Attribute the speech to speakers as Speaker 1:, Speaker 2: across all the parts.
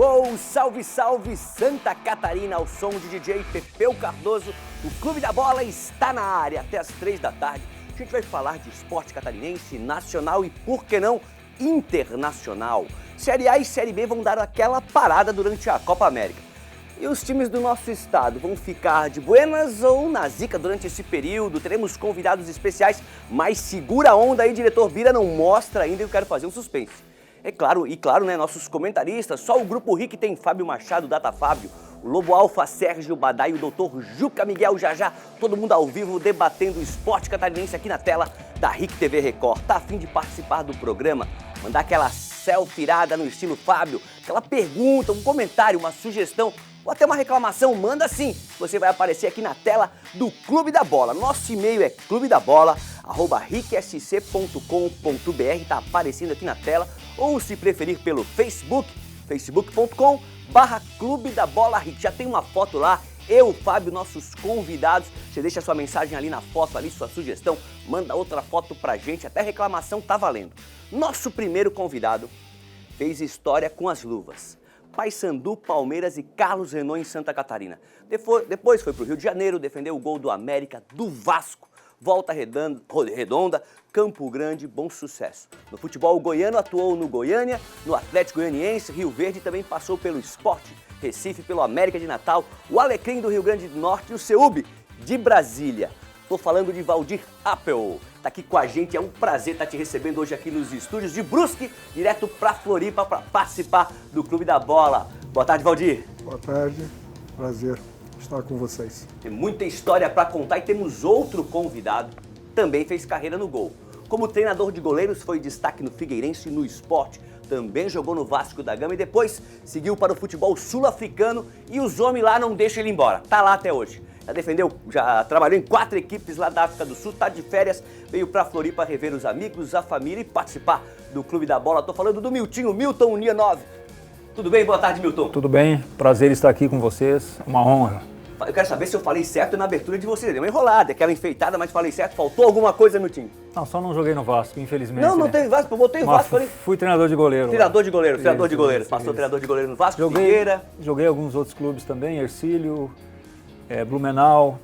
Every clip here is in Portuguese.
Speaker 1: Oh, salve, salve Santa Catarina, ao som de DJ Pepeu Cardoso. O Clube da Bola está na área até as 3 da tarde. A gente vai falar de esporte catarinense, nacional e, por que não, internacional. Série A e Série B vão dar aquela parada durante a Copa América. E os times do nosso estado vão ficar de buenas ou na zica durante esse período? Teremos convidados especiais, mas segura a onda aí, diretor Bira, não mostra ainda, eu quero fazer um suspense. É claro, né, nossos comentaristas, só o Grupo RIC tem Fábio Machado, Data Fábio, o Lobo Alfa, Sérgio Badai, o Dr. Juca Miguel já, todo mundo ao vivo debatendo o esporte catarinense aqui na tela da RIC TV Record. Tá a fim de participar do programa? Mandar aquela selfie-irada no estilo Fábio, aquela pergunta, um comentário, uma sugestão ou até uma reclamação, manda sim. Você vai aparecer aqui na tela do Clube da Bola. Nosso e-mail é clubedabola@ricsc.com.br, tá aparecendo aqui na tela. Ou se preferir pelo Facebook, facebook.com/Clube da Bola RIC. Já tem uma foto lá, eu, o Fábio, nossos convidados. Você deixa sua mensagem ali na foto, ali sua sugestão, manda outra foto pra gente, até reclamação tá valendo. Nosso primeiro convidado fez história com as luvas. Paysandu, Palmeiras e Carlos Renault em Santa Catarina. Depois foi para o Rio de Janeiro, defendeu o gol do América, do Vasco, Volta Redonda, Campo Grande, bom sucesso. No futebol goiano atuou no Goiânia, no Atlético Goianiense, Rio Verde, também passou pelo Sport Recife, pelo América de Natal, o Alecrim do Rio Grande do Norte e o Ceúbe de Brasília. Estou falando de Valdir Apel. Tá aqui com a gente, é um prazer estar te recebendo hoje aqui nos estúdios de Brusque, direto para Floripa, para participar do Clube da Bola. Boa tarde, Valdir.
Speaker 2: Boa tarde, prazer estar com vocês.
Speaker 1: Tem muita história para contar e temos outro convidado, também fez carreira no gol. Como treinador de goleiros, foi destaque no Figueirense e no Sport. Também jogou no Vasco da Gama e depois seguiu para o futebol sul-africano e os homens lá não deixam ele embora. Tá lá até hoje. Já trabalhou em 4 equipes lá da África do Sul, tá de férias, veio pra Floripa rever os amigos, a família e participar do Clube da Bola. Tô falando do Milton Unia 9. Tudo bem? Boa tarde, Milton.
Speaker 3: Tudo bem, prazer estar aqui com vocês, uma honra.
Speaker 1: Eu quero saber se eu falei certo na abertura de vocês. Deu uma enrolada, aquela enfeitada, mas falei certo. Faltou alguma coisa, Milton?
Speaker 3: Não, só não joguei no Vasco, infelizmente.
Speaker 1: Não teve Vasco, eu botei o Vasco. Falei...
Speaker 3: Fui treinador de goleiro.
Speaker 1: Treinador de goleiro. Passou treinador de goleiro no Vasco, Figueira.
Speaker 3: Joguei alguns outros clubes também, Hercílio, Blumenau,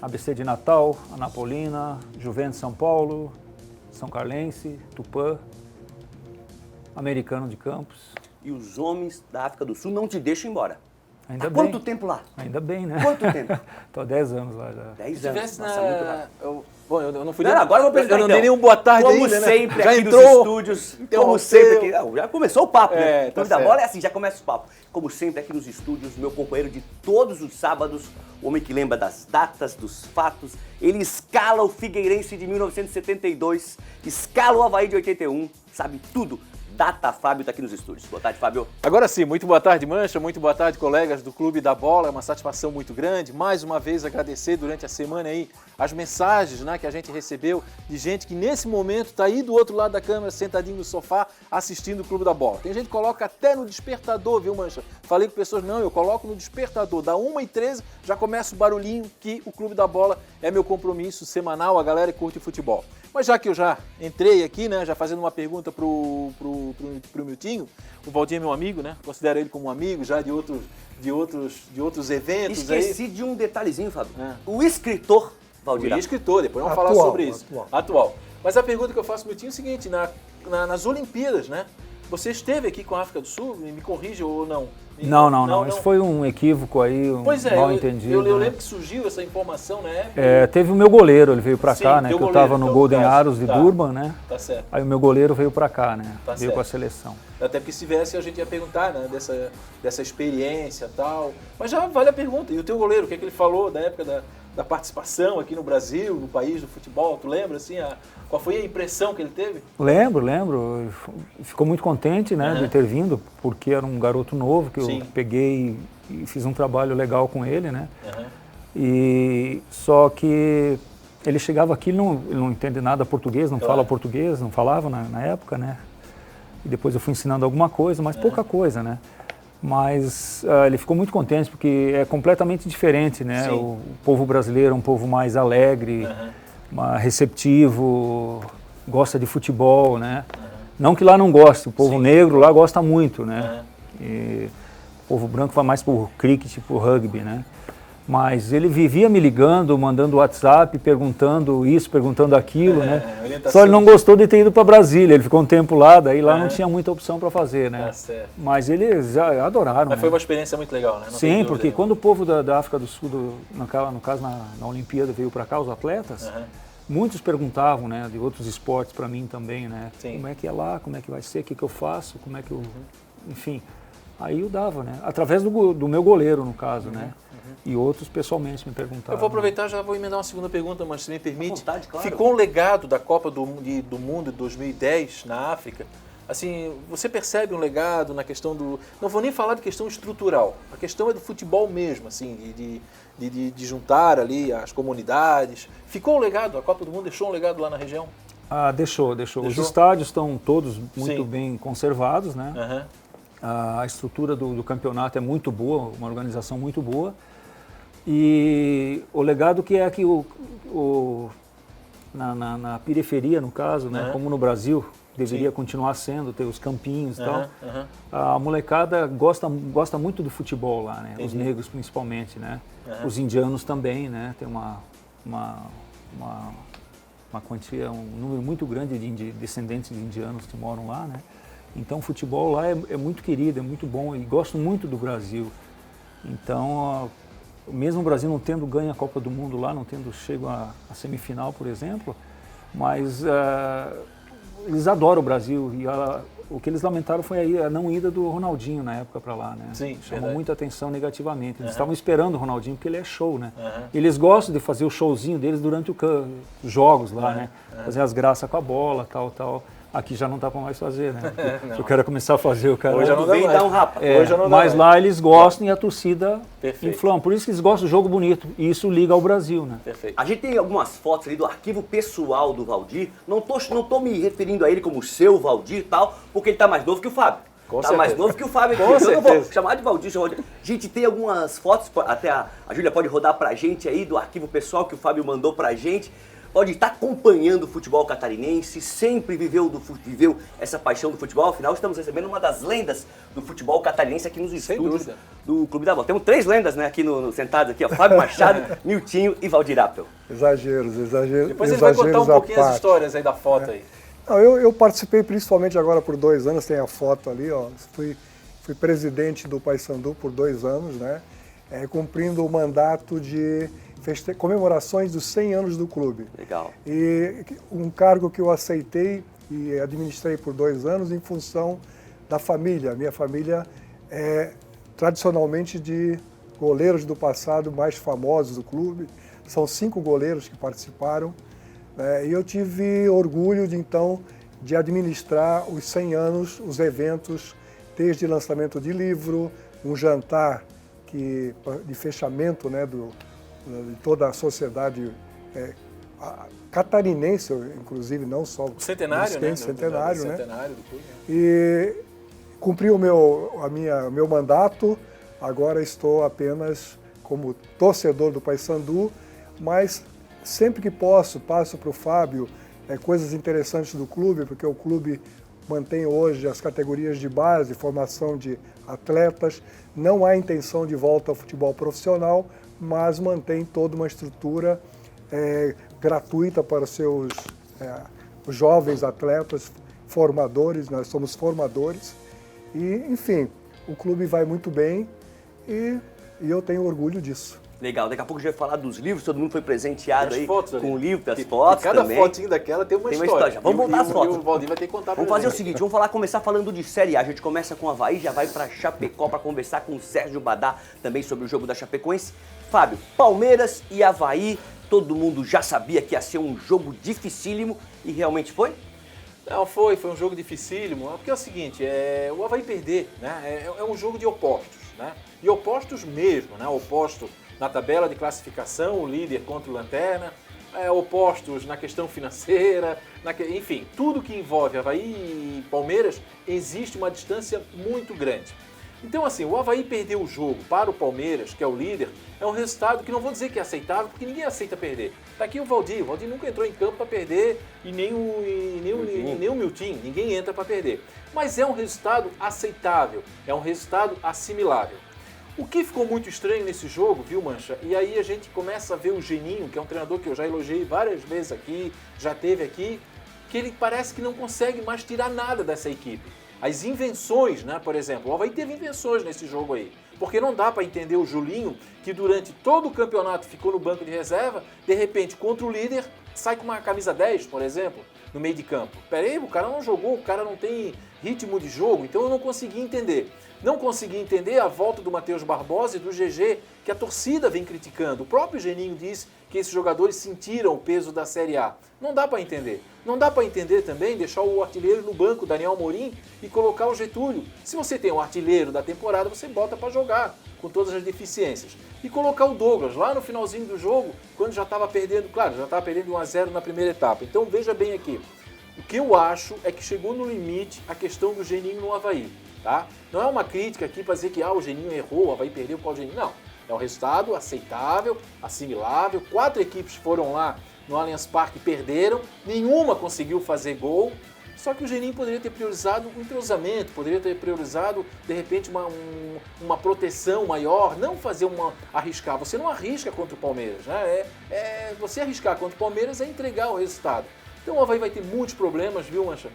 Speaker 3: ABC de Natal, Anapolina, Juventus São Paulo, São Carlense, Tupã, Americano de Campos.
Speaker 1: E os homens da África do Sul não te deixam embora.
Speaker 3: Ainda bem.
Speaker 1: Quanto tempo lá?
Speaker 3: Ainda bem, né?
Speaker 1: Quanto tempo?
Speaker 3: Tô há 10 anos lá já.
Speaker 1: 10 anos,
Speaker 4: muito
Speaker 1: rápido.
Speaker 4: Eu não fui
Speaker 1: Agora eu vou perguntar,
Speaker 4: eu não dei nenhum boa tarde
Speaker 1: como
Speaker 4: ainda,
Speaker 1: sempre
Speaker 4: né? Já
Speaker 1: aqui
Speaker 4: entrou,
Speaker 1: nos estúdios, como sempre aqui, já começou o papo, né? O Clube da Bola é assim, já começa o papo. Como sempre aqui nos estúdios, meu companheiro de todos os sábados, o homem que lembra das datas, dos fatos, ele escala o Figueirense de 1972, escala o Avaí de 81, sabe tudo. Data Fábio está aqui nos estúdios. Boa tarde, Fábio.
Speaker 4: Agora sim, muito boa tarde, Mancha, muito boa tarde, colegas do Clube da Bola. É uma satisfação muito grande. Mais uma vez agradecer durante a semana aí as mensagens, né, que a gente recebeu de gente que nesse momento está aí do outro lado da câmera, sentadinho no sofá, assistindo o Clube da Bola. Tem gente que coloca até no despertador, viu, Mancha? Falei com pessoas, não, eu coloco no despertador. Da 1h13 já começa o barulhinho que o Clube da Bola é meu compromisso semanal, a galera que curte futebol. Mas já que eu já entrei aqui, né, já fazendo uma pergunta pro Miltinho, o Valdir é meu amigo, né? Considero ele como um amigo já de outros eventos.
Speaker 1: Esqueci de um detalhezinho, Fábio. O escritor Valdir.
Speaker 4: O escritor, depois vamos falar sobre isso. Atual. Mas a pergunta que eu faço, Miltinho, é o seguinte, nas Olimpíadas, né? Você esteve aqui com a África do Sul, me corrija ou não?
Speaker 3: Não. Isso foi um equívoco aí, mal entendido.
Speaker 4: Eu lembro que surgiu essa informação, né?
Speaker 3: Teve o meu goleiro, ele veio pra
Speaker 4: Sim,
Speaker 3: cá, né? Que eu tava no Golden Arrows de Durban, né?
Speaker 4: Tá certo.
Speaker 3: Aí o meu goleiro veio pra cá, né?
Speaker 4: Tá
Speaker 3: veio
Speaker 4: certo.
Speaker 3: com a seleção.
Speaker 4: Até porque se viesse a gente ia perguntar, né? Dessa experiência e tal. Mas já vale a pergunta. E o teu goleiro, o que é que ele falou da época da participação aqui no Brasil, no país do futebol? Tu lembra, assim, qual foi a impressão que ele teve?
Speaker 3: Lembro. Ficou muito contente, né, de ter vindo, porque era um garoto novo que eu peguei e fiz um trabalho legal com ele, né? E só que ele chegava aqui, ele não entende nada português, não fala português, não falava na época, né? E depois eu fui ensinando alguma coisa, mas pouca coisa, né? Mas ele ficou muito contente porque é completamente diferente, né? O povo brasileiro é um povo mais alegre, receptivo, gosta de futebol, né? Não que lá não goste, o povo negro lá gosta muito, né? E o povo branco vai mais por cricket, por rugby, né? Mas ele vivia me ligando, mandando WhatsApp, perguntando isso, perguntando aquilo, né? Só ele não gostou de ter ido para Brasília, ele ficou um tempo lá, daí lá não tinha muita opção para fazer, né?
Speaker 4: Tá certo.
Speaker 3: Mas eles já adoraram.
Speaker 4: Mas foi uma experiência muito legal, né? Não
Speaker 3: Sim, porque quando o povo da África do Sul, no caso na Olimpíada, veio para cá, os atletas, muitos perguntavam, né, de outros esportes para mim também, né?
Speaker 4: Sim.
Speaker 3: Como é que é lá, como é que vai ser, o que eu faço, como é que eu... Enfim, aí eu dava, né? Através do meu goleiro, no caso, né? E outros pessoalmente me perguntaram.
Speaker 4: Eu vou aproveitar, já vou emendar uma segunda pergunta, mas se me permite.
Speaker 1: Vontade, claro.
Speaker 4: Ficou um legado da Copa do Mundo de 2010 na África. Assim, você percebe um legado na questão do... Não vou nem falar de questão estrutural. A questão é do futebol mesmo, assim, de juntar ali as comunidades. Ficou um legado? A Copa do Mundo deixou um legado lá na região?
Speaker 3: Ah, deixou. Os estádios estão todos muito bem conservados, né? A estrutura do campeonato é muito boa, uma organização muito boa. E o legado que é que na periferia, no caso, né, como no Brasil, deveria continuar sendo, ter os campinhos e tal, a molecada gosta muito do futebol lá, né? Os negros principalmente, né? Os indianos também, né? Tem uma quantia, um número muito grande de descendentes de indianos que moram lá, né? Então o futebol lá é muito querido, é muito bom e gosto muito do Brasil. Então, mesmo o Brasil não tendo ganho a Copa do Mundo lá, não tendo chego à semifinal, por exemplo, mas eles adoram o Brasil e o que eles lamentaram foi a não ida do Ronaldinho na época para lá, né?
Speaker 4: Sim,
Speaker 3: chamou muita atenção negativamente. Eles estavam esperando o Ronaldinho porque ele é show, né? Eles gostam de fazer o showzinho deles durante os jogos lá, né? Fazer as graças com a bola, tal. Aqui já não dá para mais fazer, né? Se o cara começar a fazer, o cara...
Speaker 1: Hoje já não dá mais.
Speaker 3: Hoje já não dá mas mais. Lá eles gostam e a torcida inflama. Por isso que eles gostam do jogo bonito. E isso liga ao Brasil, né?
Speaker 1: Perfeito. A gente tem algumas fotos ali do arquivo pessoal do Valdir. Não tô me referindo a ele como seu Valdir e tal, porque ele tá mais novo que o Fábio. Mais novo que o Fábio aqui.
Speaker 4: Eu não vou
Speaker 1: chamar de Valdir. Gente, tem algumas fotos, até a Júlia pode rodar pra gente aí, do arquivo pessoal que o Fábio mandou pra gente. Pode estar acompanhando o futebol catarinense, sempre viveu essa paixão do futebol. Afinal, estamos recebendo uma das lendas do futebol catarinense aqui nos estúdios do Clube da Bola. Temos 3 lendas, né, aqui sentados aqui, ó, Fábio Machado, Miltinho e Valdir Apel.
Speaker 2: Exageros.
Speaker 4: Depois ele vai contar um pouquinho as histórias aí da foto aí.
Speaker 2: Não, eu participei principalmente agora por 2 anos, tem a foto ali, ó. Fui presidente do Paysandu por 2 anos, né, cumprindo o mandato de comemorações dos 100 anos do clube.
Speaker 1: Legal.
Speaker 2: E um cargo que eu aceitei e administrei por 2 anos em função da família. Minha família é tradicionalmente de goleiros do passado mais famosos do clube. São 5 goleiros que participaram. E eu tive orgulho de administrar os 100 anos, os eventos, desde lançamento de livro, um jantar de fechamento, né, de toda a sociedade catarinense, inclusive, não só
Speaker 4: o centenário, né?
Speaker 2: Centenário, né?
Speaker 4: Centenário do clube.
Speaker 2: E cumpri o meu mandato, agora estou apenas como torcedor do Paysandu, mas sempre que posso, passo para o Fábio coisas interessantes do clube, porque o clube mantém hoje as categorias de base, formação de atletas, não há intenção de volta ao futebol profissional, mas mantém toda uma estrutura gratuita para os jovens atletas, formadores, nós somos formadores. E, enfim, o clube vai muito bem e eu tenho orgulho disso.
Speaker 1: Legal, daqui a pouco a gente vai falar dos livros, todo mundo foi presenteado aí com o livro, das
Speaker 4: e
Speaker 1: fotos
Speaker 4: cada
Speaker 1: também.
Speaker 4: Fotinho daquela tem uma história.
Speaker 1: Vamos voltar às fotos.
Speaker 4: O Valdir vai ter que contar pra
Speaker 1: Vamos fazer o seguinte, vamos começar falando de Série A. A gente começa com o Avaí, já vai para Chapecó para conversar com o Sérgio Badá também sobre o jogo da Chapecoense. Fábio, Palmeiras e Avaí, todo mundo já sabia que ia ser um jogo dificílimo e realmente foi?
Speaker 4: Não, foi um jogo dificílimo, porque é o seguinte, o Avaí perder, né, é um jogo de opostos, né, e opostos mesmo, né, oposto na tabela de classificação, o líder contra o lanterna, opostos na questão financeira, enfim, tudo que envolve Avaí e Palmeiras, existe uma distância muito grande. Então, assim, o Avaí perder o jogo para o Palmeiras, que é o líder, é um resultado que não vou dizer que é aceitável, porque ninguém aceita perder. Tá aqui o Valdir nunca entrou em campo para perder e nem o Milton, ninguém entra para perder. Mas é um resultado aceitável, é um resultado assimilável. O que ficou muito estranho nesse jogo, viu, Mancha? E aí a gente começa a ver o Geninho, que é um treinador que eu já elogiei várias vezes aqui, já teve aqui, que ele parece que não consegue mais tirar nada dessa equipe. As invenções, né, por exemplo, o Avaí teve invenções nesse jogo aí, porque não dá para entender o Julinho, que durante todo o campeonato ficou no banco de reserva, de repente, contra o líder, sai com uma camisa 10, por exemplo, no meio de campo. Peraí, o cara não jogou, o cara não tem ritmo de jogo, então eu não consegui entender. Não consegui entender a volta do Matheus Barbosa e do GG, que a torcida vem criticando. O próprio Geninho disse que esses jogadores sentiram o peso da Série A. Não dá para entender. Não dá para entender também deixar o artilheiro no banco, Daniel Amorim, e colocar o Getúlio. Se você tem um artilheiro da temporada, você bota para jogar, com todas as deficiências. E colocar o Douglas lá no finalzinho do jogo, quando já estava perdendo, claro, já estava perdendo 1-0 na primeira etapa. Então veja bem aqui. O que eu acho é que chegou no limite a questão do Geninho no Avaí. Tá? Não é uma crítica aqui para dizer que o Geninho errou, o Avaí perdeu por causa do Geninho. Não, é um resultado aceitável, assimilável. 4 equipes foram lá no Allianz Parque e perderam, nenhuma conseguiu fazer gol. Só que o Geninho poderia ter priorizado o entrosamento, poderia ter priorizado, de repente, uma proteção maior, não fazer arriscar. Você não arrisca contra o Palmeiras, né? Você arriscar contra o Palmeiras é entregar o resultado. Então o Avaí vai ter muitos problemas, viu, Mancha?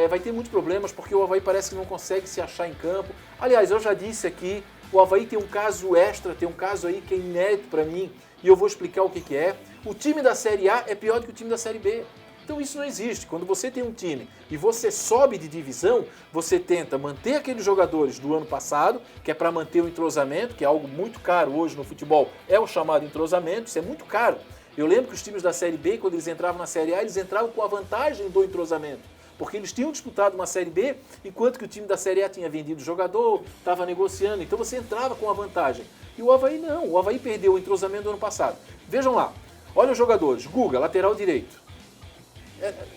Speaker 4: Vai ter muitos problemas porque o Avaí parece que não consegue se achar em campo. Aliás, eu já disse aqui, o Avaí tem um caso extra, tem um caso aí que é inédito para mim, e eu vou explicar o que é. O time da Série A é pior do que o time da Série B. Então isso não existe. Quando você tem um time e você sobe de divisão, você tenta manter aqueles jogadores do ano passado, que é para manter o entrosamento, que é algo muito caro hoje no futebol, é o chamado entrosamento, isso é muito caro. Eu lembro que os times da Série B, quando eles entravam na Série A, eles entravam com a vantagem do entrosamento. Porque eles tinham disputado uma Série B, enquanto que o time da Série A tinha vendido jogador, estava negociando, então você entrava com a vantagem. E o Avaí não, o Avaí perdeu o entrosamento do ano passado. Vejam lá, olha os jogadores, Guga, lateral direito,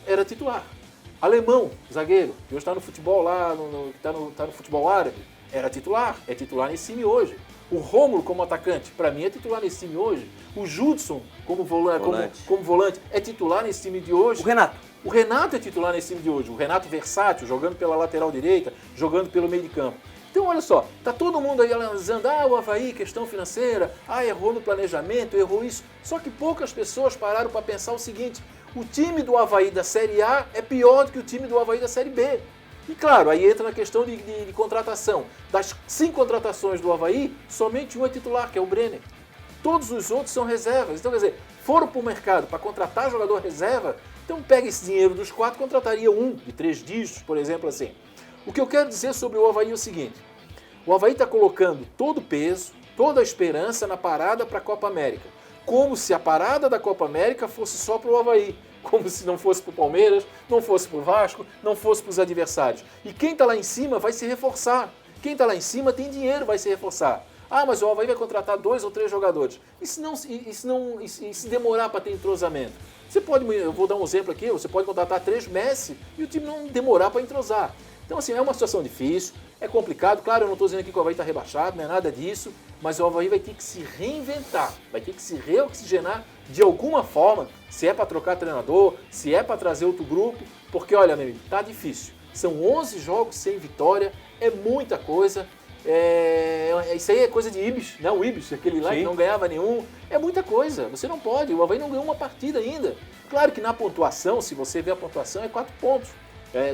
Speaker 4: era titular. Alemão, zagueiro, que hoje está no futebol lá, tá no futebol árabe, era titular, é titular nesse time hoje. O Rômulo como atacante, para mim é titular nesse time hoje. O Judson como volante é titular nesse time de hoje. O Renato é titular nesse time de hoje. O Renato versátil, jogando pela lateral direita, jogando pelo meio de campo. Então olha só, tá todo mundo aí analisando, o Avaí, questão financeira, errou no planejamento, errou isso. Só que poucas pessoas pararam para pensar o seguinte, o time do Avaí da Série A é pior do que o time do Avaí da Série B. E claro, aí entra na questão de contratação. Das 5 contratações do Avaí, somente um é titular, que é o Brenner. Todos os outros são reservas. Então, quer dizer, foram para o mercado para contratar jogador reserva, então pega esse dinheiro dos 4 e contrataria um de 3 dígitos, por exemplo, assim. O que eu quero dizer sobre o Avaí é o seguinte, o Avaí está colocando todo o peso, toda a esperança na parada para a Copa América. Como se a parada da Copa América fosse só para o Avaí. Como se não fosse para o Palmeiras, não fosse para o Vasco, não fosse para os adversários. E quem está lá em cima vai se reforçar. Quem está lá em cima tem dinheiro, vai se reforçar. Mas o Avaí vai contratar 2 ou 3 jogadores. E se demorar para ter entrosamento? Você pode, eu vou dar um exemplo aqui, você pode contratar 3 Messi e o time não demorar para entrosar. Então, assim, é uma situação difícil, é complicado. Claro, eu não estou dizendo aqui que o Avaí está rebaixado, não é nada disso, mas o Avaí vai ter que se reinventar, vai ter que se reoxigenar de alguma forma, se é para trocar treinador, se é para trazer outro grupo, porque, olha, meu amigo, tá difícil. São 11 jogos sem vitória, é muita coisa. Isso aí é coisa de Ibis, né? O Ibis, aquele lá que não ganhava nenhum. É muita coisa, você não pode. O Avaí não ganhou uma partida ainda. Claro que na pontuação, se você ver a pontuação, é 4 pontos.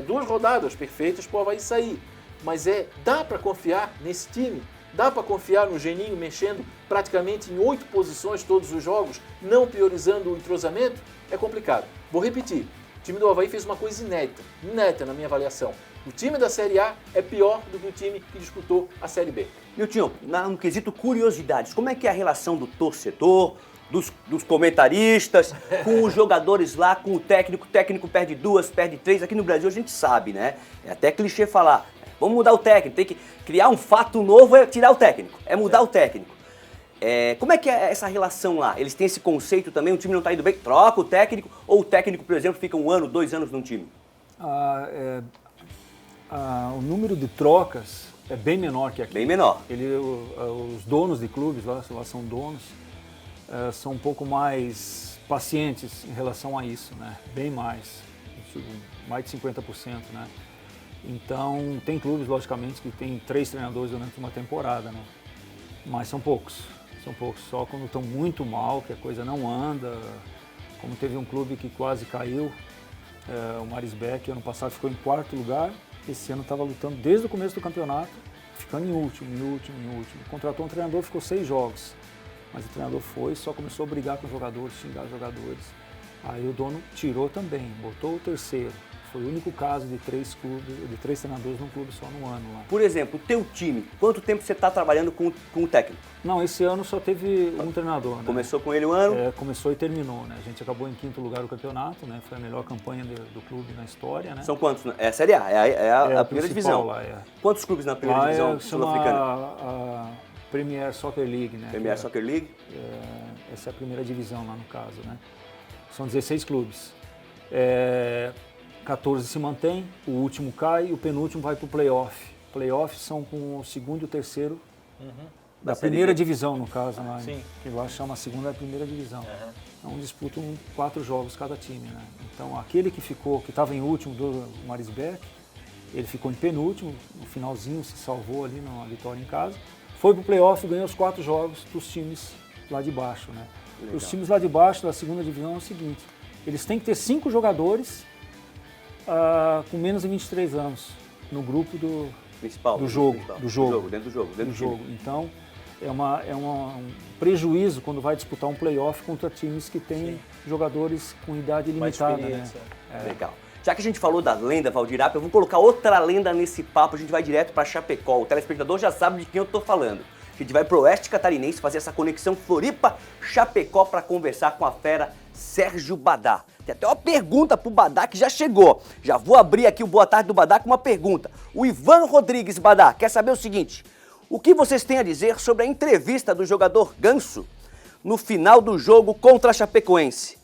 Speaker 4: 2 rodadas perfeitas para o Avaí sair. Mas dá para confiar nesse time? Dá para confiar no Geninho mexendo praticamente em 8 posições todos os jogos, não priorizando o entrosamento? É complicado. Vou repetir, o time do Avaí fez uma coisa inédita na minha avaliação. O time da Série A é pior do que o time que disputou a Série B.
Speaker 1: Milton, no quesito curiosidades, como é que é a relação do torcedor, dos comentaristas, com os jogadores lá, com o técnico perde 2, perde 3, aqui no Brasil a gente sabe, né? É até clichê falar, vamos mudar o técnico, tem que criar um fato novo, é tirar o técnico, é mudar o técnico. Como é que é essa relação lá? Eles têm esse conceito também, o time não está indo bem, troca o técnico, ou o técnico, por exemplo, fica 1 ano, 2 anos num time?
Speaker 3: O número de trocas é bem menor que aqui.
Speaker 1: Bem menor.
Speaker 3: Os donos de clubes, lá são donos, são um pouco mais pacientes em relação a isso, né? Bem mais de 50%, né? Então, tem clubes, logicamente, que tem 3 treinadores durante uma temporada, né? Mas são poucos, só quando estão muito mal, que a coisa não anda, como teve um clube que quase caiu, o Marisbeck, ano passado ficou em 4º lugar, esse ano estava lutando desde o começo do campeonato, ficando em último. Contratou um treinador, ficou 6 jogos, mas o treinador só começou a brigar com os jogadores, xingar os jogadores. Aí o dono tirou também, botou o 3º. Foi o único caso de 3 treinadores num clube só no ano lá.
Speaker 1: Por exemplo, o teu time, quanto tempo você está trabalhando com o técnico?
Speaker 3: Não, esse ano só teve um treinador, né?
Speaker 1: Começou com ele um ano?
Speaker 3: Começou e terminou, né? A gente acabou em 5º lugar no campeonato, né? Foi a melhor campanha do clube na história, né?
Speaker 1: São quantos? É a Série A, é a primeira divisão.
Speaker 3: Lá,
Speaker 1: Quantos clubes na primeira divisão sul-africana?
Speaker 3: A Premier Soccer League, né?
Speaker 1: Premier Soccer League?
Speaker 3: Essa é a primeira divisão lá no caso, né? São 16 clubes. 14 se mantém, o último cai e o penúltimo vai para o play-off. Playoffs são com o 2º e o 3º da primeira divisão, no caso, lá, que lá chama a 2ª e a primeira divisão. Então disputam 4 jogos cada time, né? Então aquele que estava em último do Marisbeck, ele ficou em penúltimo, no finalzinho se salvou ali na vitória em casa, foi para o play-off e ganhou os 4 jogos dos times lá de baixo, né? Os times lá de baixo da 2ª divisão é o seguinte, eles têm que ter 5 jogadores com menos de 23 anos no grupo do jogo.
Speaker 1: Dentro do jogo.
Speaker 3: Então, é um prejuízo quando vai disputar um play-off contra times que têm jogadores com idade limitada, né?
Speaker 1: Legal. Já que a gente falou da lenda Valdir Apio, eu vou colocar outra lenda nesse papo, a gente vai direto para Chapecó. O telespectador já sabe de quem eu estou falando. A gente vai pro Oeste Catarinense fazer essa conexão Floripa-Chapecó para conversar com a fera Sérgio Badá. Tem até uma pergunta pro Badá que já chegou. Já vou abrir aqui o Boa Tarde do Badá com uma pergunta. O Ivan Rodrigues Badá quer saber o seguinte: o que vocês têm a dizer sobre a entrevista do jogador Ganso no final do jogo contra a Chapecoense?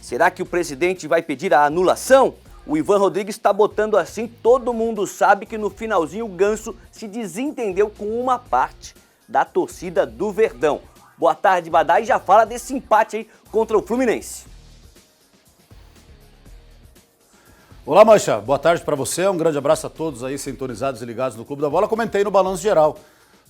Speaker 1: Será que o presidente vai pedir a anulação? O Ivan Rodrigues está botando assim, todo mundo sabe que no finalzinho o Ganso se desentendeu com uma parte da torcida do Verdão. Boa tarde, Badá, e já fala desse empate aí contra o Fluminense.
Speaker 5: Olá, Mancha. Boa tarde para você. Um grande abraço a todos aí sintonizados e ligados no Clube da Bola. Comentei no Balanço Geral.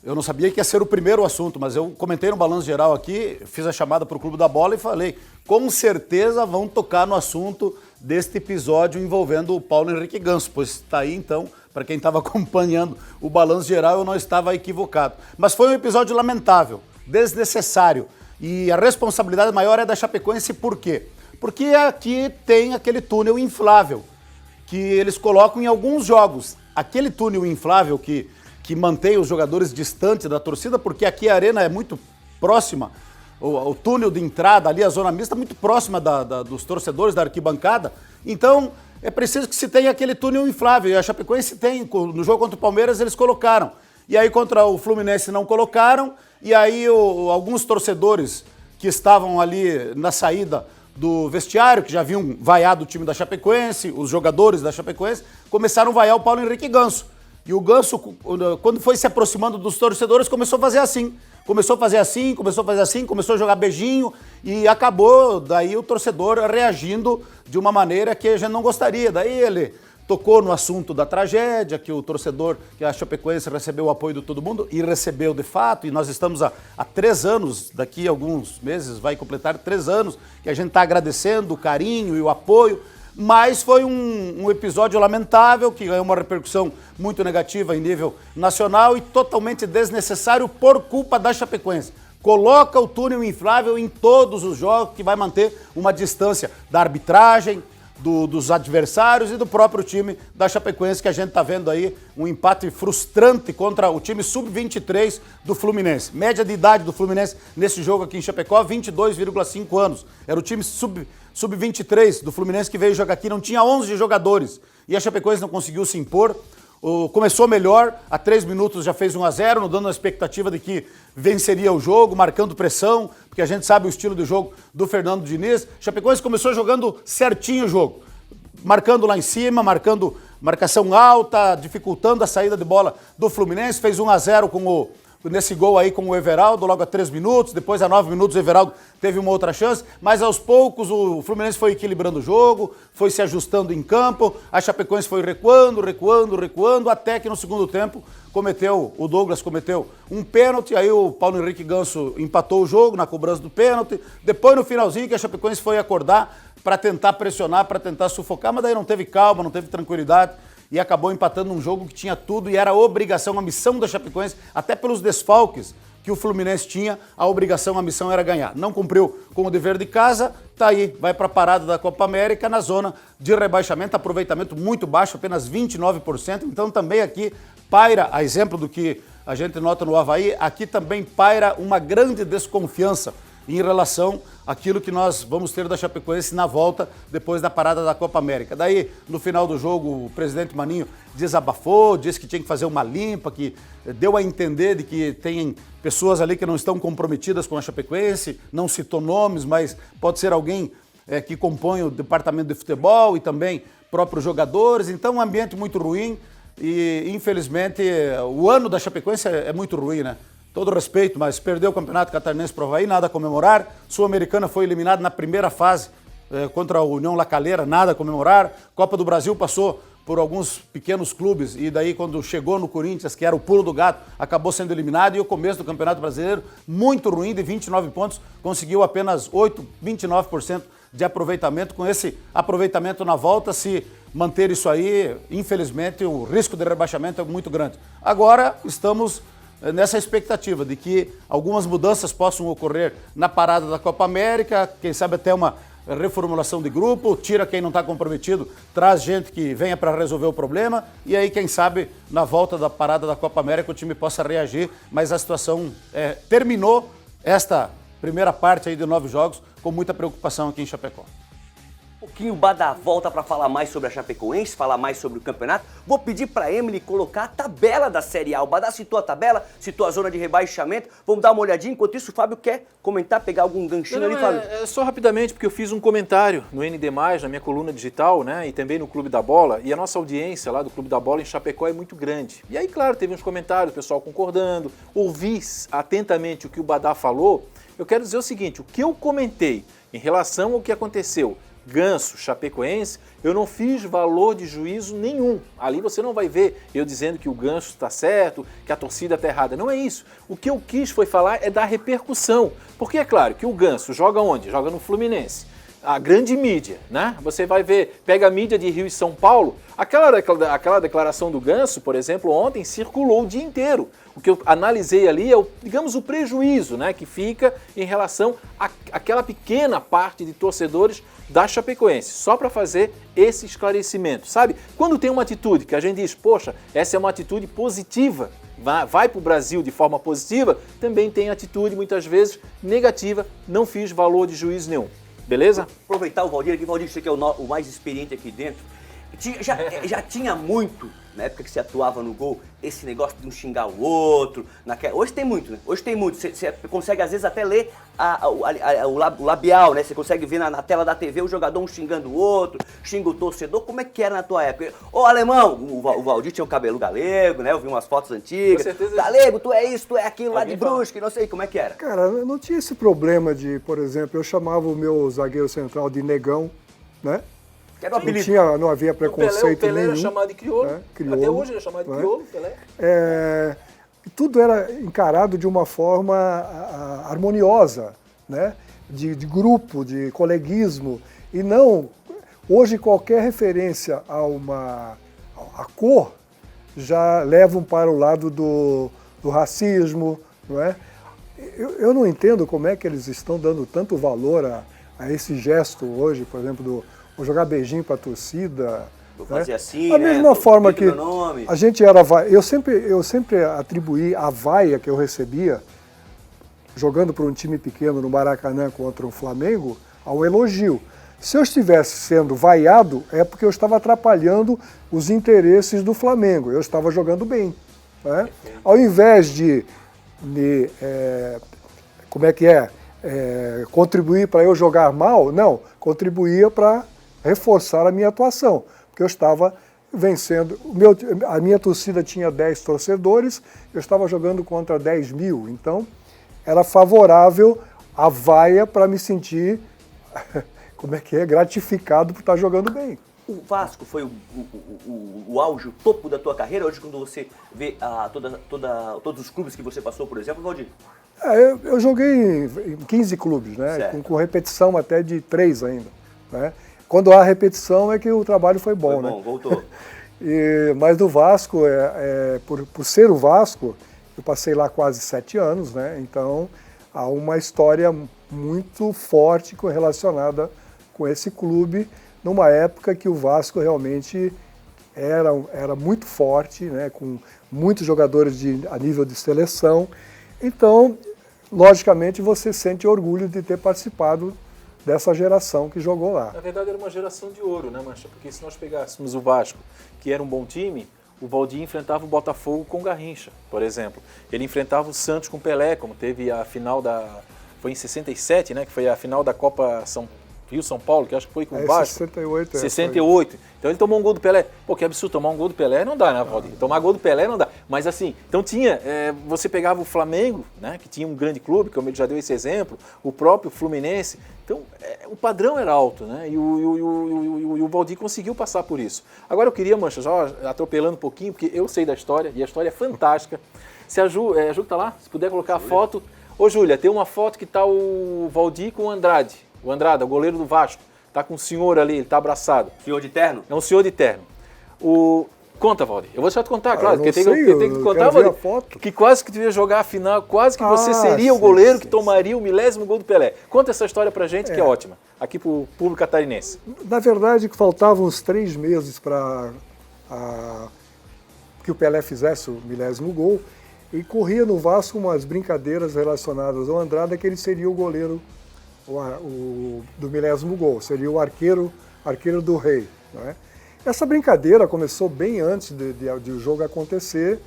Speaker 5: Eu não sabia que ia ser o primeiro assunto, mas eu comentei no Balanço Geral aqui, fiz a chamada para o Clube da Bola e falei, com certeza vão tocar no assunto deste episódio envolvendo o Paulo Henrique Ganso, pois está aí então, para quem estava acompanhando o Balanço Geral, eu não estava equivocado. Mas foi um episódio lamentável, desnecessário, e a responsabilidade maior é da Chapecoense, por quê? Porque aqui tem aquele túnel inflável, que eles colocam em alguns jogos. Aquele túnel inflável que mantém os jogadores distantes da torcida, porque aqui a arena é muito próxima, o túnel de entrada ali, a zona mista, muito próxima dos torcedores da arquibancada. Então, é preciso que se tenha aquele túnel inflável. E a Chapecoense tem, no jogo contra o Palmeiras, eles colocaram. E aí contra o Fluminense não colocaram, e aí alguns torcedores que estavam ali na saída do vestiário, que já haviam vaiado o time da Chapecoense, os jogadores da Chapecoense, começaram a vaiar o Paulo Henrique Ganso. E o Ganso, quando foi se aproximando dos torcedores, começou a fazer assim. Começou a jogar beijinho e acabou daí o torcedor reagindo de uma maneira que a gente não gostaria. Daí ele tocou no assunto da tragédia, que o torcedor, que a Chapecoense recebeu o apoio de todo mundo, e recebeu de fato, e nós estamos há 3 anos, daqui a alguns meses vai completar 3 anos, que a gente está agradecendo o carinho e o apoio, mas foi um episódio lamentável, que ganhou uma repercussão muito negativa em nível nacional e totalmente desnecessário por culpa da Chapecoense. Coloca o túnel inflável em todos os jogos, que vai manter uma distância da arbitragem, dos adversários e do próprio time da Chapecoense, que a gente está vendo aí um empate frustrante contra o time sub-23 do Fluminense. Média de idade do Fluminense nesse jogo aqui em Chapecó, 22,5 anos. Era o time sub-23 do Fluminense que veio jogar aqui, não tinha 11 jogadores. E a Chapecoense não conseguiu se impor. Começou melhor, a 3 minutos já fez 1-0, nos dando a expectativa de que venceria o jogo, marcando pressão, porque a gente sabe o estilo de jogo do Fernando Diniz. Chapecoense começou jogando certinho o jogo, marcando lá em cima, marcando marcação alta, dificultando a saída de bola do Fluminense, fez 1-0 nesse gol aí com o Everaldo, logo a 3 minutos, depois a 9 minutos o Everaldo teve uma outra chance, mas aos poucos o Fluminense foi equilibrando o jogo, foi se ajustando em campo, a Chapecoense foi recuando, até que no segundo tempo o Douglas cometeu um pênalti, aí o Paulo Henrique Ganso empatou o jogo na cobrança do pênalti, depois no finalzinho que a Chapecoense foi acordar para tentar pressionar, para tentar sufocar, mas daí não teve calma, não teve tranquilidade, e acabou empatando um jogo que tinha tudo e era obrigação, a missão da Chapecoense, até pelos desfalques que o Fluminense tinha, a missão era ganhar. Não cumpriu com o dever de casa, tá aí, vai para a parada da Copa América na zona de rebaixamento, aproveitamento muito baixo, apenas 29%, então também aqui paira, a exemplo do que a gente nota no Avaí, aqui também paira uma grande desconfiança em relação àquilo que nós vamos ter da Chapecoense na volta depois da parada da Copa América. Daí, no final do jogo, o presidente Maninho desabafou, disse que tinha que fazer uma limpa, que deu a entender de que tem pessoas ali que não estão comprometidas com a Chapecoense, não citou nomes, mas pode ser alguém que compõe o departamento de futebol e também próprios jogadores, então um ambiente muito ruim e, infelizmente, o ano da Chapecoense é muito ruim, né? Todo respeito, mas perdeu o Campeonato Catarinense para o Avaí, nada a comemorar. Sul-Americana foi eliminada na primeira fase contra a União La Calera, nada a comemorar. Copa do Brasil passou por alguns pequenos clubes e daí quando chegou no Corinthians, que era o pulo do gato, acabou sendo eliminado. E o começo do Campeonato Brasileiro, muito ruim, de 29 pontos, conseguiu apenas 29% de aproveitamento. Com esse aproveitamento na volta, se manter isso aí, infelizmente, o risco de rebaixamento é muito grande. Agora estamos nessa expectativa de que algumas mudanças possam ocorrer na parada da Copa América, quem sabe até uma reformulação de grupo, tira quem não está comprometido, traz gente que venha para resolver o problema e aí, quem sabe, na volta da parada da Copa América o time possa reagir, mas a situação terminou esta primeira parte aí de 9 jogos com muita preocupação aqui em Chapecó.
Speaker 1: Um pouquinho o Badá volta para falar mais sobre a Chapecoense, falar mais sobre o campeonato. Vou pedir para Emily colocar a tabela da Série A. O Badá citou a tabela, citou a zona de rebaixamento. Vamos dar uma olhadinha. Enquanto isso, o Fábio quer comentar, pegar algum ganchinho ali, Fábio.
Speaker 4: Só rapidamente, porque eu fiz um comentário no ND+, na minha coluna digital, né, e também no Clube da Bola, e a nossa audiência lá do Clube da Bola em Chapecó é muito grande. E aí, claro, teve uns comentários, o pessoal concordando, ouvi atentamente o que o Badá falou. Eu quero dizer o seguinte, o que eu comentei em relação ao que aconteceu, Ganso, Chapecoense, eu não fiz valor de juízo nenhum. Ali você não vai ver eu dizendo que o Ganso está certo, que a torcida está errada. Não é isso. O que eu quis foi falar é da repercussão. Porque é claro que o Ganso joga onde? Joga no Fluminense. A grande mídia, né? Você vai ver, pega a mídia de Rio e São Paulo, aquela declaração do Ganso, por exemplo, ontem circulou o dia inteiro. O que eu analisei ali é, digamos, o prejuízo, né, que fica em relação àquela pequena parte de torcedores da Chapecoense. Só para fazer esse esclarecimento, sabe? Quando tem uma atitude que a gente diz, poxa, essa é uma atitude positiva, vai para o Brasil de forma positiva, também tem atitude, muitas vezes, negativa, não fiz valor de juízo nenhum. Beleza?
Speaker 1: Aproveitar o Valdir aqui. Valdir, você que é o mais experiente aqui dentro. Já tinha muito, na época que você atuava no gol, esse negócio de um xingar o outro. Hoje tem muito, né? Hoje tem muito. Você consegue, às vezes, até ler o labial, né? Você consegue ver na tela da TV o jogador um xingando o outro, xinga o torcedor. Como é que era na tua época? Ô, alemão, o Valdir tinha o cabelo galego, né? Eu vi umas fotos antigas. Com certeza. Galego, tu é isso, tu é aquilo, lá de Brusque, não sei como é que era.
Speaker 2: Cara, não tinha esse problema de, por exemplo, eu chamava o meu zagueiro central de negão, né?
Speaker 1: Que era o apelido.
Speaker 2: Não havia preconceito
Speaker 4: o Pelé
Speaker 2: nenhum.
Speaker 4: Era chamado de crioulo.
Speaker 2: Crioulo.
Speaker 4: Até hoje ele é chamado de crioulo, Pelé.
Speaker 2: Tudo era encarado de uma forma harmoniosa, né? De grupo, de coleguismo. E não, hoje qualquer referência a cor já levam para o lado do racismo, não é? Eu não entendo como é que eles estão dando tanto valor a esse gesto hoje, por exemplo, vou jogar beijinho para a torcida.
Speaker 1: Vou fazer assim,
Speaker 2: da mesma forma que
Speaker 1: a
Speaker 2: gente era eu sempre atribuí a vaia que eu recebia jogando para um time pequeno no Maracanã contra o Flamengo ao elogio. Se eu estivesse sendo vaiado é porque eu estava atrapalhando os interesses do Flamengo. Eu estava jogando bem, né? Ao invés de contribuir para eu jogar mal, não, contribuía para reforçar a minha atuação, porque eu vencendo. A minha torcida tinha 10 torcedores, eu estava jogando contra 10 mil, então era favorável a vaia para me sentir, como é que é, gratificado por estar jogando bem.
Speaker 1: O Vasco foi o auge, o topo da tua carreira? Hoje, quando você vê todos os clubes que você passou, por exemplo, Valdir?
Speaker 2: Eu joguei em 15 clubes, né? Com repetição até de 3 ainda. Né? Quando há repetição é que o trabalho foi bom, né?
Speaker 1: Voltou.
Speaker 2: Mas do Vasco, por ser o Vasco, eu passei lá quase 7 anos, né? Então há uma história muito forte relacionada com esse clube, numa época que o Vasco realmente era muito forte, né? Com muitos jogadores a nível de seleção. Então, logicamente, você sente orgulho de ter participado dessa geração que jogou lá.
Speaker 4: Na verdade, era uma geração de ouro, né, Mancha? Porque se nós pegássemos o Vasco, que era um bom time, o Valdir enfrentava o Botafogo com Garrincha, por exemplo. Ele enfrentava o Santos com Pelé, como teve a final foi em 67, né? Que foi a final da Copa Rio-São Paulo, que acho que foi com o Vasco.
Speaker 2: 68.
Speaker 4: 68. Então ele tomou um gol do Pelé. Pô, que absurdo, tomar um gol do Pelé não dá, né, Valdir? Tomar gol do Pelé não dá. Mas assim, então você pegava o Flamengo, né, que tinha um grande clube, como ele já deu esse exemplo, o próprio Fluminense. Então, o padrão era alto, né? E o Valdir conseguiu passar por isso. Agora eu queria, Mancha, já atropelando um pouquinho, porque eu sei da história, e a história é fantástica. Se a Ju que tá lá, se puder colocar a foto. Ô, Júlia, tem uma foto que tá o Valdir com o Andrade. O Andrade, o goleiro do Vasco, tá com o senhor ali, ele tá abraçado.
Speaker 1: Senhor de terno?
Speaker 4: É um senhor de terno. Conta, Valdir. Eu vou deixar te contar, claro, porque tem que contar,
Speaker 2: Valdir.
Speaker 4: Que quase que tu ia jogar a final, quase que você seria o goleiro que tomaria o 1000º gol do Pelé. Conta essa história pra gente, que é ótima, aqui pro público catarinense.
Speaker 2: Na verdade, faltavam uns 3 meses para que o Pelé fizesse o 1000º gol, e corria no Vasco umas brincadeiras relacionadas ao Andrade, que ele seria o goleiro do 1000º gol, seria o arqueiro do rei. Né? Essa brincadeira começou bem antes de o jogo acontecer,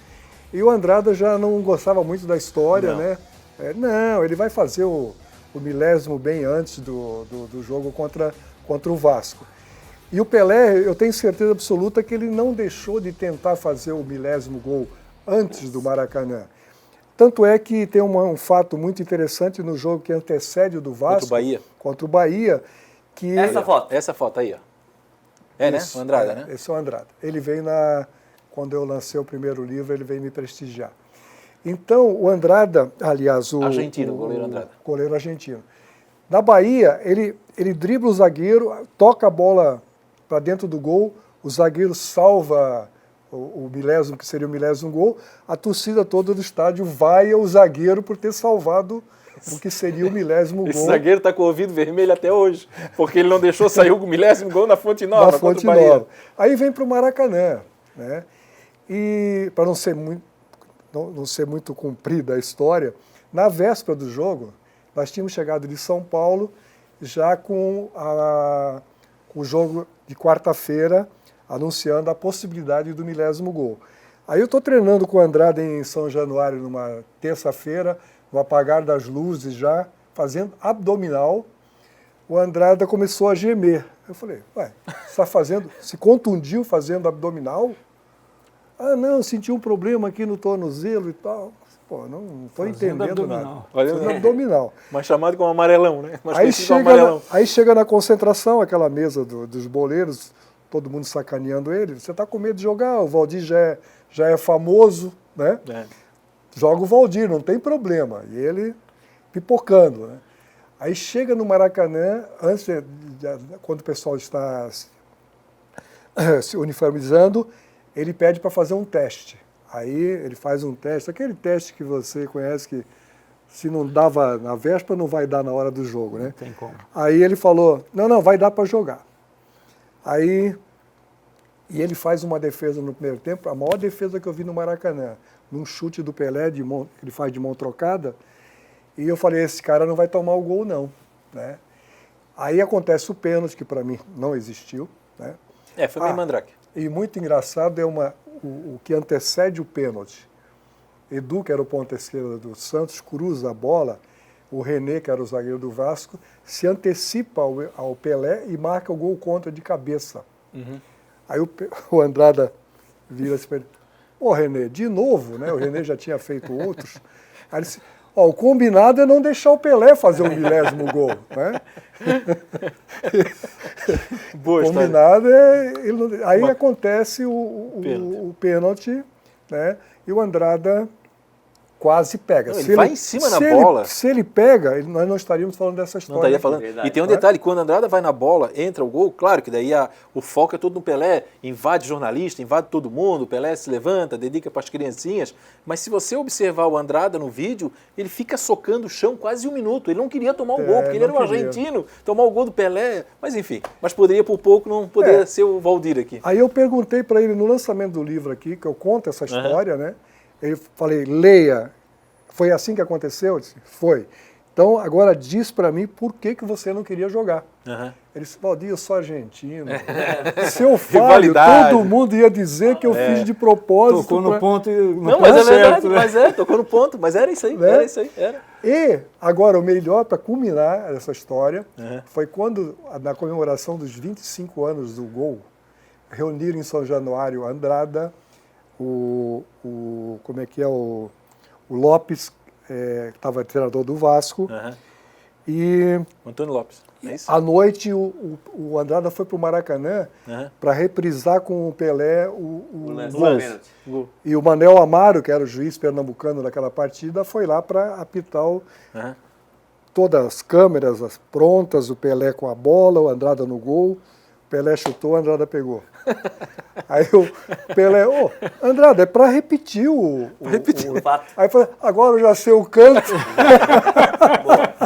Speaker 2: e o Andrade já não gostava muito da história, né? Não, ele vai fazer o 1000º bem antes do jogo contra o Vasco. E o Pelé, eu tenho certeza absoluta que ele não deixou de tentar fazer o 1000º gol antes do Maracanã. Tanto é que tem um fato muito interessante no jogo que antecede o do Vasco. Contra o Bahia. Que
Speaker 1: Essa foto aí, ó.
Speaker 2: Isso,
Speaker 4: né? O Andrade, né?
Speaker 2: Esse é o Andrade. Ele veio quando eu lancei o primeiro livro, ele veio me prestigiar. Então, o Andrade, aliás, o
Speaker 4: goleiro Andrade.
Speaker 2: Goleiro argentino. Na Bahia, ele dribla o zagueiro, toca a bola para dentro do gol, o zagueiro salva o 1000º, que seria o 1000º gol, a torcida toda do estádio vai ao zagueiro por ter salvado o que seria o 1000º gol.
Speaker 4: Esse zagueiro está com o ouvido vermelho até hoje, porque ele não deixou sair o 1000º gol na Fonte Nova.
Speaker 2: Na Fonte Nova. Aí vem para o Maracanã, né? E para não ser muito comprida a história, na véspera do jogo, nós tínhamos chegado de São Paulo já com o jogo de quarta-feira, anunciando a possibilidade do 1000º gol. Aí eu estou treinando com o Andrade em São Januário numa terça-feira, no apagar das luzes já, fazendo abdominal. O Andrade começou a gemer. Eu falei, ué, você está se contundiu fazendo abdominal? Ah, não, senti um problema aqui no tornozelo e tal. Pô, não estou entendendo
Speaker 3: abdominal.
Speaker 2: Nada. Fazendo abdominal.
Speaker 4: Mas chamado como amarelão, né?
Speaker 2: Aí chega na concentração, aquela mesa dos boleiros, todo mundo sacaneando ele. Você está com medo de jogar, o Valdir já é famoso, né? Joga o Valdir, não tem problema. E ele pipocando, né? Aí chega no Maracanã, quando o pessoal está se uniformizando, ele pede para fazer um teste. Aí ele faz um teste, aquele teste que você conhece que se não dava na véspera, não vai dar na hora do jogo, né?
Speaker 3: Não tem como.
Speaker 2: Aí ele falou, não, vai dar para jogar. E ele faz uma defesa no primeiro tempo, a maior defesa que eu vi no Maracanã, num chute do Pelé, ele faz de mão trocada, e eu falei, esse cara não vai tomar o gol não, né? Aí acontece o pênalti, que para mim não existiu, né?
Speaker 4: Foi meio mandrake.
Speaker 2: E muito engraçado o que antecede o pênalti. Edu, que era o ponta esquerda do Santos, cruza a bola, o René, que era o zagueiro do Vasco, se antecipa ao Pelé e marca o gol contra de cabeça. Aí o Andrada vira-se para ele, ô Renê, de novo, né? O Renê já tinha feito outros. Aí ele disse, o combinado é não deixar o Pelé fazer o 1000º gol, né?
Speaker 4: Boa
Speaker 2: combinado aí acontece o pênalti, né? E o Andrada quase pega.
Speaker 4: Não, ele vai em cima da bola.
Speaker 2: Se ele pega, nós não estaríamos falando dessa história.
Speaker 4: Não estaria falando.
Speaker 1: Verdade.
Speaker 4: E tem um detalhe, quando a Andrada vai na bola, entra o gol, claro que daí o foco é todo no Pelé, invade jornalista, invade todo mundo, o Pelé se levanta, dedica para as criancinhas, mas se você observar o Andrada no vídeo, ele fica socando o chão quase 1 minuto. Ele não queria tomar o gol, porque ele era um argentino, tomar o gol do Pelé, mas enfim, mas poderia por pouco não poderia ser o Valdir aqui.
Speaker 2: Aí eu perguntei para ele no lançamento do livro aqui, que eu conto essa história, né? Eu falei, leia, foi assim que aconteceu? Eu disse, foi. Então, agora diz para mim por que você não queria jogar. Ele disse, Valdir, eu sou argentino. Se eu falho, todo mundo ia dizer que eu fiz de propósito.
Speaker 3: Tocou no ponto e
Speaker 4: não, mas é verdade, né? Tocou no ponto, mas era isso aí,
Speaker 2: né?
Speaker 4: Era isso aí. Era.
Speaker 2: E, agora, o melhor para culminar essa história foi quando, na comemoração dos 25 anos do gol, reuniram em São Januário Andrada, o Lopes, que estava treinador do Vasco, e
Speaker 4: Antônio Lopes, é isso?
Speaker 2: à noite o Andrada foi para o Maracanã para reprisar com o Pelé o
Speaker 1: lance.
Speaker 2: gol. E o Manel Amaro, que era o juiz pernambucano daquela partida, foi lá para apitar todas as câmeras prontas, o Pelé com a bola, o Andrada no gol. Pelé chutou, Andrada pegou. Aí o Pelé, Andrada, é para repetir o
Speaker 1: fato.
Speaker 2: Aí falei, agora eu já sei o canto.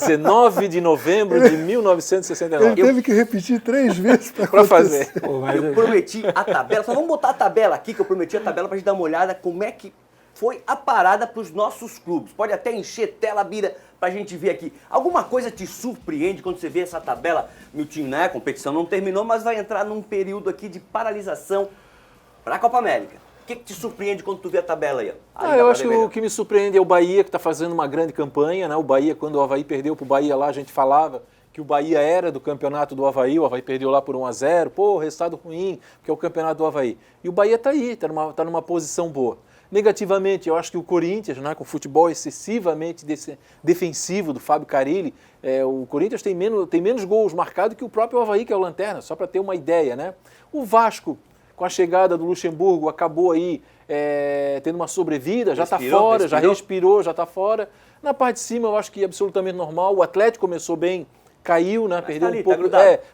Speaker 4: 19 de novembro de 1969.
Speaker 2: Ele teve que repetir 3 vezes
Speaker 4: para fazer.
Speaker 1: Eu prometi a tabela, só vamos botar a tabela aqui, que eu prometi a tabela para a gente dar uma olhada como é que foi a parada para os nossos clubes. Pode até encher tela, Bira, para a gente ver aqui. Alguma coisa te surpreende quando você vê essa tabela? Meu time, né? A competição não terminou, mas vai entrar num período aqui de paralisação para a Copa América. O que te surpreende quando tu vê a tabela aí?
Speaker 4: Eu acho que o que me surpreende é o Bahia, que está fazendo uma grande campanha, né? O Bahia, quando o Avaí perdeu para o Bahia lá, a gente falava que o Bahia era do campeonato do Avaí, o Avaí perdeu lá por 1-0, resultado ruim, porque é o campeonato do Avaí. E o Bahia está aí, está numa posição boa. Negativamente, eu acho que o Corinthians, né, com o futebol excessivamente defensivo do Fábio Carille, o Corinthians tem menos gols marcados que o próprio Avaí, que é o Lanterna, só para ter uma ideia, né? O Vasco, com a chegada do Luxemburgo, acabou aí tendo uma sobrevida, já está fora, já respirou, já está fora. Na parte de cima, eu acho que é absolutamente normal. O Atlético começou bem, caiu, né? Perdeu um pouco,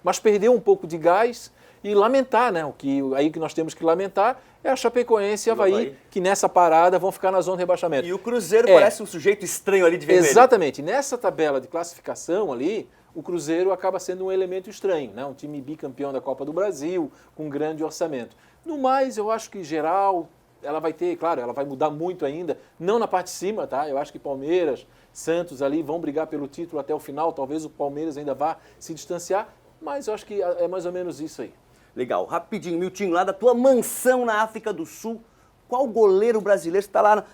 Speaker 4: mas perdeu um pouco de gás. E lamentar, né? O que nós temos que lamentar é a Chapecoense e Avaí, que nessa parada vão ficar na zona de rebaixamento.
Speaker 1: E o Cruzeiro parece um sujeito estranho ali de vermelho.
Speaker 4: Exatamente. Nessa tabela de classificação ali, o Cruzeiro acaba sendo um elemento estranho, né? Um time bicampeão da Copa do Brasil, com um grande orçamento. No mais, eu acho que geral, ela vai ter, claro, ela vai mudar muito ainda, não na parte de cima, tá? Eu acho que Palmeiras, Santos ali vão brigar pelo título até o final, talvez o Palmeiras ainda vá se distanciar, mas eu acho que é mais ou menos isso aí.
Speaker 1: Legal. Rapidinho, Miltinho, lá da tua mansão na África do Sul, qual goleiro brasileiro, você está lá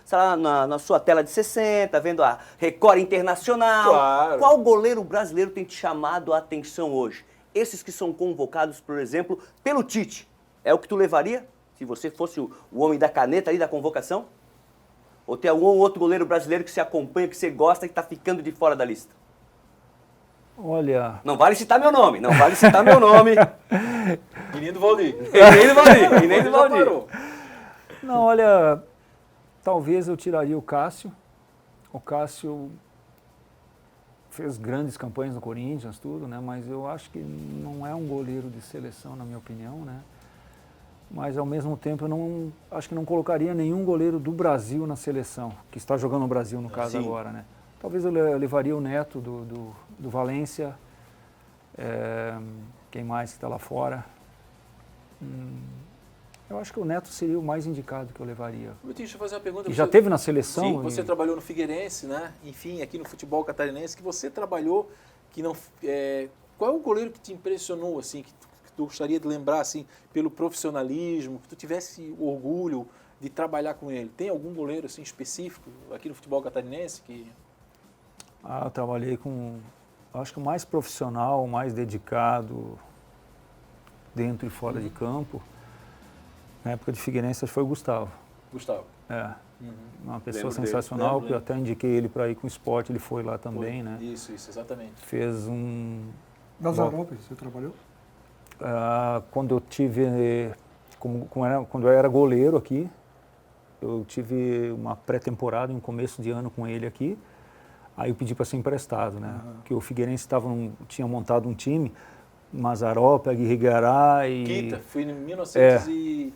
Speaker 1: na sua tela de 60, vendo a Record Internacional,
Speaker 4: claro.
Speaker 1: Qual goleiro brasileiro tem te chamado a atenção hoje? Esses que são convocados, por exemplo, pelo Tite, é o que tu levaria, se você fosse o homem da caneta ali da convocação? Ou tem algum outro goleiro brasileiro que você acompanha, que você gosta, que está ficando de fora da lista?
Speaker 3: Olha...
Speaker 1: Não vale citar meu nome, não vale citar meu nome.
Speaker 4: E nem do Valdir.
Speaker 1: E nem do Valdir.
Speaker 3: Não, olha, talvez eu tiraria o Cássio. O Cássio fez grandes campanhas no Corinthians, tudo, né? Mas eu acho que não é um goleiro de seleção, na minha opinião, né? Mas, ao mesmo tempo, eu acho que não colocaria nenhum goleiro do Brasil na seleção, que está jogando no Brasil, no caso, agora, né? Talvez eu levaria o Neto do Valência, quem mais que está lá fora. Eu acho que o Neto seria o mais indicado que eu levaria.
Speaker 4: Deixa eu fazer uma pergunta.
Speaker 3: E já teve na seleção?
Speaker 4: Sim, você trabalhou no Figueirense, né? Enfim, aqui no futebol catarinense, que você trabalhou, que não... qual é o goleiro que te impressionou, assim, que tu gostaria de lembrar, assim, pelo profissionalismo, que tu tivesse orgulho de trabalhar com ele? Tem algum goleiro, assim, específico aqui no futebol catarinense que...
Speaker 3: eu trabalhei com, acho que o mais profissional, o mais dedicado, dentro e fora de campo. Na época de Figueirense, acho que foi o Gustavo.
Speaker 4: Gustavo.
Speaker 3: Uma pessoa
Speaker 1: Lembro
Speaker 3: sensacional,
Speaker 1: dele.
Speaker 3: que eu até indiquei ele para ir com o esporte, ele foi lá também, né?
Speaker 4: Isso, exatamente.
Speaker 3: Fez um...
Speaker 2: Nas Europa, você trabalhou?
Speaker 3: Quando eu tive... Quando eu era goleiro aqui, eu tive uma pré-temporada em um começo de ano com ele aqui. Aí eu pedi para ser emprestado, né? Porque o Figueirense tinha montado um time, Mazzaropi, Aguirre Guiará e...
Speaker 4: Quita, fui em 1991.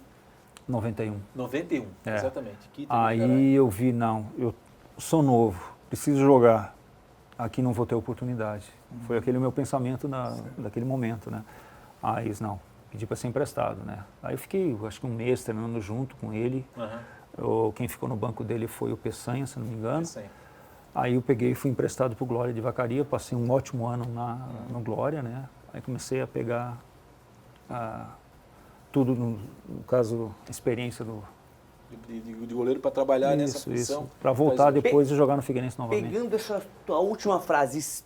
Speaker 3: 91.
Speaker 4: Exatamente. Quita,
Speaker 3: Aí eu vi, não, eu sou novo, preciso jogar, aqui não vou ter oportunidade. Foi aquele o meu pensamento naquele momento, né? Aí, não, pedi para ser emprestado, né? Aí eu fiquei, acho que um mês treinando junto com ele. Quem ficou no banco dele foi o Peçanha, se não me engano. Aí eu peguei e fui emprestado para o Glória de Vacaria, passei um ótimo ano no Glória, né? Aí comecei a pegar tudo, no caso, experiência
Speaker 4: de goleiro para trabalhar nessa função.
Speaker 3: Para voltar depois e jogar no Figueirense novamente.
Speaker 1: Pegando essa tua última frase,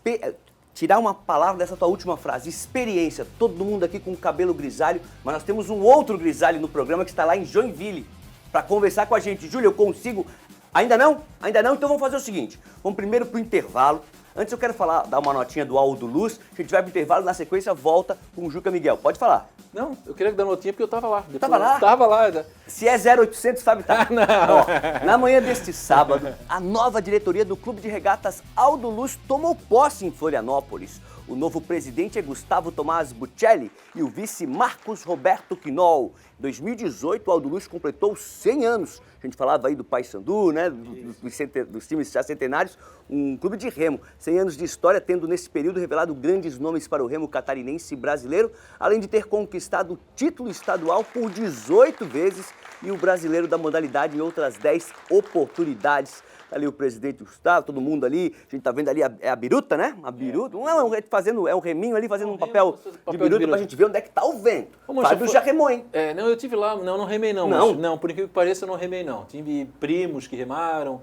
Speaker 1: tirar uma palavra dessa tua última frase, experiência, todo mundo aqui com cabelo grisalho, mas nós temos um outro grisalho no programa que está lá em Joinville, para conversar com a gente. Júlio, eu consigo... Ainda não? Ainda não? Então vamos fazer o seguinte, vamos primeiro pro intervalo. Antes eu quero dar uma notinha do Aldo Luz, a gente vai pro intervalo, na sequência volta com o Juca Miguel. Pode falar.
Speaker 4: Não, eu queria dar notinha porque eu tava lá.
Speaker 1: Tava lá?
Speaker 4: Tava lá.
Speaker 1: Se é 0800, sabe, tá?
Speaker 4: Não.
Speaker 1: Ó, na manhã deste sábado, a nova diretoria do Clube de Regatas Aldo Luz tomou posse em Florianópolis. O novo presidente é Gustavo Tomás Buccelli e o vice Marcos Roberto Quinol. Em 2018, o Aldo Luz completou 100 anos. A gente falava aí do Paysandu, né, dos times já centenários, um clube de remo. 100 anos de história, tendo nesse período revelado grandes nomes para o remo catarinense e brasileiro, além de ter conquistado o título estadual por 18 vezes e o brasileiro da modalidade em outras 10 oportunidades. Ali o presidente Gustavo, todo mundo ali, a gente tá vendo ali a biruta, né? A biruta, é um reminho ali fazendo um papel de biruta pra gente ver onde é que tá o vento. Fábio já remou, hein?
Speaker 4: Não, eu tive lá, não remei não. Não, por incrível que pareça, eu não remei não. Tive primos que remaram,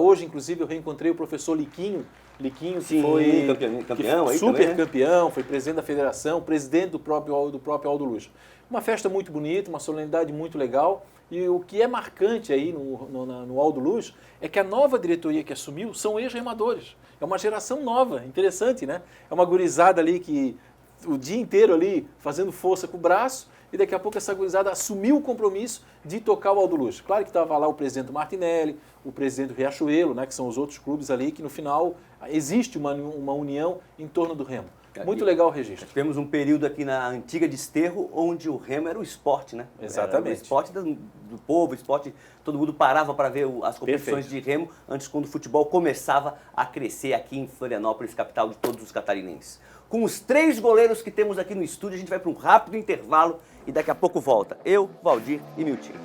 Speaker 4: hoje inclusive eu reencontrei o professor Liquinho, que foi
Speaker 1: campeão aí
Speaker 4: super
Speaker 1: também, né?
Speaker 4: Campeão, foi presidente da federação, presidente do próprio Aldo Luz. Uma festa muito bonita, uma solenidade muito legal. E o que é marcante aí no Aldo Luz é que a nova diretoria que assumiu são ex-remadores. É uma geração nova, interessante, né? É uma gurizada ali que o dia inteiro ali fazendo força com o braço e daqui a pouco essa gurizada assumiu o compromisso de tocar o Aldo Luz. Claro que estava lá o presidente Martinelli, o presidente do Riachuelo, né, que são os outros clubes ali, que no final existe uma união em torno do remo. Muito legal o registro.
Speaker 1: Tivemos um período aqui na antiga Desterro, onde o remo era o esporte, né?
Speaker 4: Exatamente.
Speaker 1: Era o esporte do povo, esporte, todo mundo parava para ver as competições
Speaker 4: Perfeito.
Speaker 1: de remo, antes quando o futebol começava a crescer aqui em Florianópolis, capital de todos os catarinenses. Com os 3 goleiros que temos aqui no estúdio, a gente vai para um rápido intervalo e daqui a pouco volta. Eu, Valdir e Miltinho.